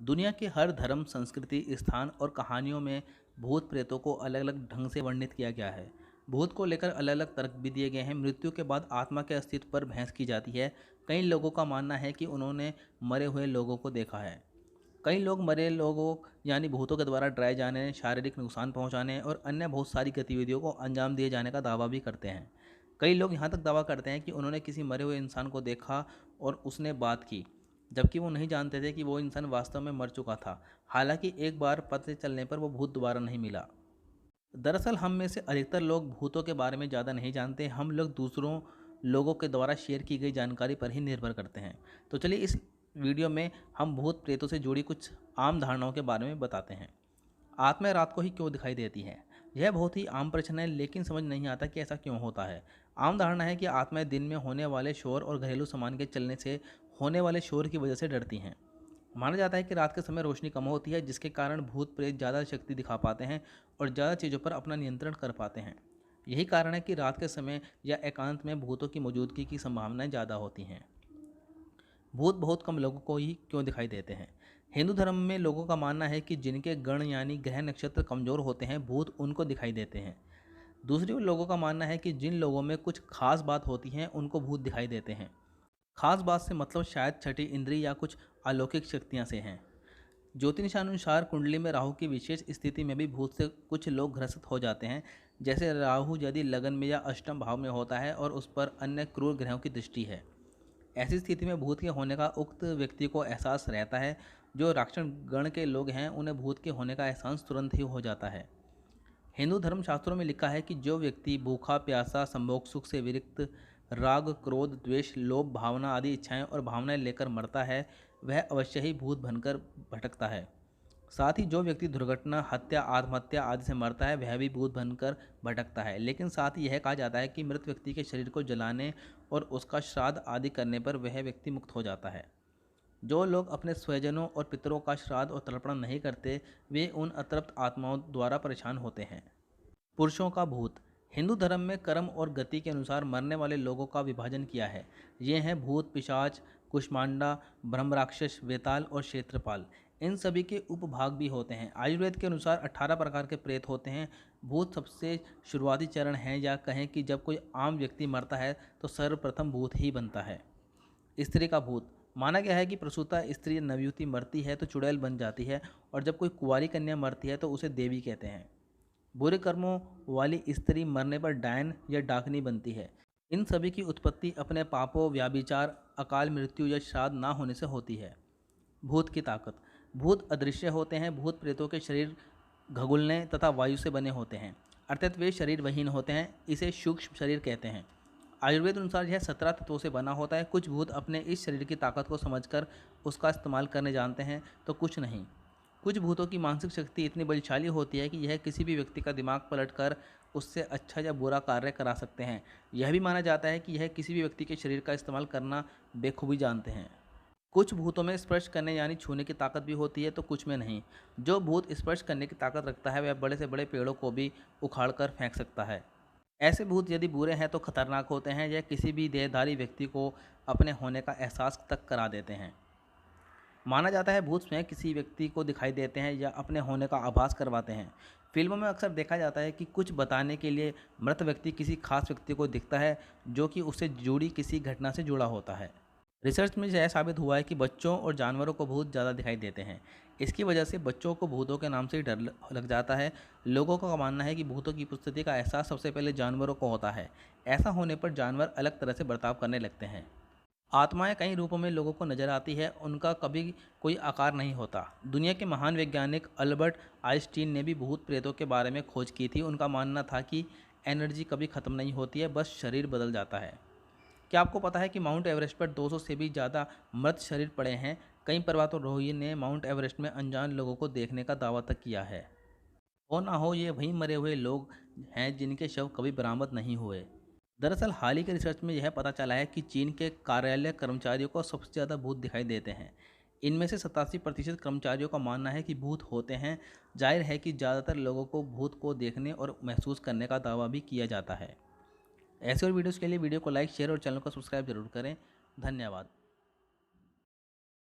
दुनिया के हर धर्म, संस्कृति, स्थान और कहानियों में भूत प्रेतों को अलग अलग ढंग से वर्णित किया गया है। भूत को लेकर अलग अलग तर्क भी दिए गए हैं। मृत्यु के बाद आत्मा के अस्तित्व पर बहस की जाती है। कई लोगों का मानना है कि उन्होंने मरे हुए लोगों को देखा है। कई लोग मरे लोगों यानी भूतों के द्वारा डराए जाने, शारीरिक नुकसान पहुंचाने और अन्य बहुत सारी गतिविधियों को अंजाम दिए जाने का दावा भी करते हैं। कई लोग यहाँ तक दावा करते हैं कि उन्होंने किसी मरे हुए इंसान को देखा और उसने बात की, जबकि वो नहीं जानते थे कि वो इंसान वास्तव में मर चुका था। हालांकि एक बार पता चलने पर वो भूत दोबारा नहीं मिला। दरअसल हम में से अधिकतर लोग भूतों के बारे में ज़्यादा नहीं जानते। हम लोग दूसरों लोगों के द्वारा शेयर की गई जानकारी पर ही निर्भर करते हैं। तो चलिए इस वीडियो में हम भूत प्रेतों से जुड़ी कुछ आम धारणाओं के बारे में बताते हैं। आत्माएं रात को ही क्यों दिखाई देती हैं? यह बहुत ही आम प्रश्न है, लेकिन समझ नहीं आता कि ऐसा क्यों होता है। आम धारणा है कि आत्माएं दिन में होने वाले शोर और घरेलू सामान के चलने से होने वाले शोर की वजह से डरती हैं। माना जाता है कि रात के समय रोशनी कम होती है, जिसके कारण भूत प्रेत ज़्यादा शक्ति दिखा पाते हैं और ज़्यादा चीज़ों पर अपना नियंत्रण कर पाते हैं। यही कारण है कि रात के समय या एकांत में भूतों की मौजूदगी की संभावनाएं ज़्यादा होती हैं। भूत बहुत कम लोगों को ही क्यों दिखाई देते हैं? हिंदू धर्म में लोगों का मानना है कि जिनके गण यानी ग्रह नक्षत्र कमज़ोर होते हैं, भूत उनको दिखाई देते हैं। दूसरी ओर लोगों का मानना है कि जिन लोगों में कुछ खास बात होती है, उनको भूत दिखाई देते हैं। खास बात से मतलब शायद छठी इंद्री या कुछ अलौकिक शक्तियाँ से हैं। ज्योतिषानुसार कुंडली में राहु की विशेष स्थिति में भी भूत से कुछ लोग ग्रसित हो जाते हैं। जैसे राहु यदि लगन में या अष्टम भाव में होता है और उस पर अन्य क्रूर ग्रहों की दृष्टि है, ऐसी स्थिति में भूत के होने का उक्त व्यक्ति को एहसास रहता है। जो राक्षस गण के लोग हैं, उन्हें भूत के होने का एहसास तुरंत ही हो जाता है। हिंदू धर्मशास्त्रों में लिखा है कि जो व्यक्ति भूखा प्यासा, संभोग सुख से विरक्त, राग क्रोध द्वेष लोभ भावना आदि इच्छाएं और भावनाएं लेकर मरता है, वह अवश्य ही भूत बनकर भटकता है। साथ ही जो व्यक्ति दुर्घटना, हत्या, आत्महत्या आदि से मरता है, वह भी भूत बनकर भटकता है। लेकिन साथ ही यह कहा जाता है कि मृत व्यक्ति के शरीर को जलाने और उसका श्राद्ध आदि करने पर वह व्यक्ति मुक्त हो जाता है। जो लोग अपने स्वजनों और पितरों का श्राद्ध और तर्पण नहीं करते, वे उन अतृप्त आत्माओं द्वारा परेशान होते हैं। पुरुषों का भूत। हिंदू धर्म में कर्म और गति के अनुसार मरने वाले लोगों का विभाजन किया है। ये हैं भूत, पिशाच, कुष्मांडा, ब्रह्मराक्षस, वेताल और क्षेत्रपाल। इन सभी के उपभाग भी होते हैं। आयुर्वेद के अनुसार 18 प्रकार के प्रेत होते हैं। भूत सबसे शुरुआती चरण है, या कहें कि जब कोई आम व्यक्ति मरता है तो सर्वप्रथम भूत ही बनता है। स्त्री का भूत। माना गया है कि प्रसूता स्त्री नवयुवती मरती है तो चुड़ैल बन जाती है, और जब कोई कुंवारी कन्या मरती है तो उसे देवी कहते हैं। बुरे कर्मों वाली स्त्री मरने पर डायन या डाकनी बनती है। इन सभी की उत्पत्ति अपने पापों, व्याभिचार, अकाल मृत्यु या श्राद्ध ना होने से होती है। भूत की ताकत। भूत अदृश्य होते हैं। भूत प्रेतों के शरीर खगोलने तथा वायु से बने होते हैं, अर्थात वे शरीर विहीन होते हैं। इसे सूक्ष्म शरीर कहते हैं। आयुर्वेद अनुसार यह 17 तत्वों से बना होता है। कुछ भूत अपने इस शरीर की ताकत को समझकर उसका इस्तेमाल करने जानते हैं, तो कुछ नहीं। कुछ भूतों की मानसिक शक्ति इतनी बलशाली होती है कि यह किसी भी व्यक्ति का दिमाग पलटकर उससे अच्छा या बुरा कार्य करा सकते हैं। यह भी माना जाता है कि यह किसी भी व्यक्ति के शरीर का इस्तेमाल करना बेखूबी जानते हैं। कुछ भूतों में स्पर्श करने यानी छूने की ताकत भी होती है, तो कुछ में नहीं। जो भूत स्पर्श करने की ताकत रखता है, वह बड़े से बड़े पेड़ों को भी उखाड़ कर फेंक सकता है। ऐसे भूत यदि बुरे हैं तो खतरनाक होते हैं। यह किसी भी देहधारी व्यक्ति को अपने होने का एहसास तक करा देते हैं। माना जाता है भूत स्वयं किसी व्यक्ति को दिखाई देते हैं या अपने होने का आभास करवाते हैं। फिल्मों में अक्सर देखा जाता है कि कुछ बताने के लिए मृत व्यक्ति किसी खास व्यक्ति को दिखता है, जो कि उससे जुड़ी किसी घटना से जुड़ा होता है। रिसर्च में यह साबित हुआ है कि बच्चों और जानवरों को भूत ज़्यादा दिखाई देते हैं। इसकी वजह से बच्चों को भूतों के नाम से ही डर लग जाता है। लोगों का मानना है कि भूतों की उपस्थिति का एहसास सबसे पहले जानवरों को होता है। ऐसा होने पर जानवर अलग तरह से बर्ताव करने लगते हैं। आत्माएं कई रूपों में लोगों को नजर आती है, उनका कभी कोई आकार नहीं होता। दुनिया के महान वैज्ञानिक अल्बर्ट आइंस्टीन ने भी भूत प्रेतों के बारे में खोज की थी। उनका मानना था कि एनर्जी कभी ख़त्म नहीं होती है, बस शरीर बदल जाता है। क्या आपको पता है कि माउंट एवरेस्ट पर 200 से भी ज़्यादा मृत शरीर पड़े हैं? कई पर्वतारोही ने माउंट एवरेस्ट में अनजान लोगों को देखने का दावा तक किया है। हो ना हो, ये वही मरे हुए लोग हैं जिनके शव कभी बरामद नहीं हुए। दरअसल हाल ही के रिसर्च में यह पता चला है कि चीन के कार्यालय कर्मचारियों को सबसे ज़्यादा भूत दिखाई देते हैं। इनमें से 87% कर्मचारियों का मानना है कि भूत होते हैं। जाहिर है कि ज़्यादातर लोगों को भूत को देखने और महसूस करने का दावा भी किया जाता है। ऐसे और वीडियोज़ के लिए वीडियो को लाइक, शेयर और चैनल को सब्सक्राइब जरूर करें। धन्यवाद।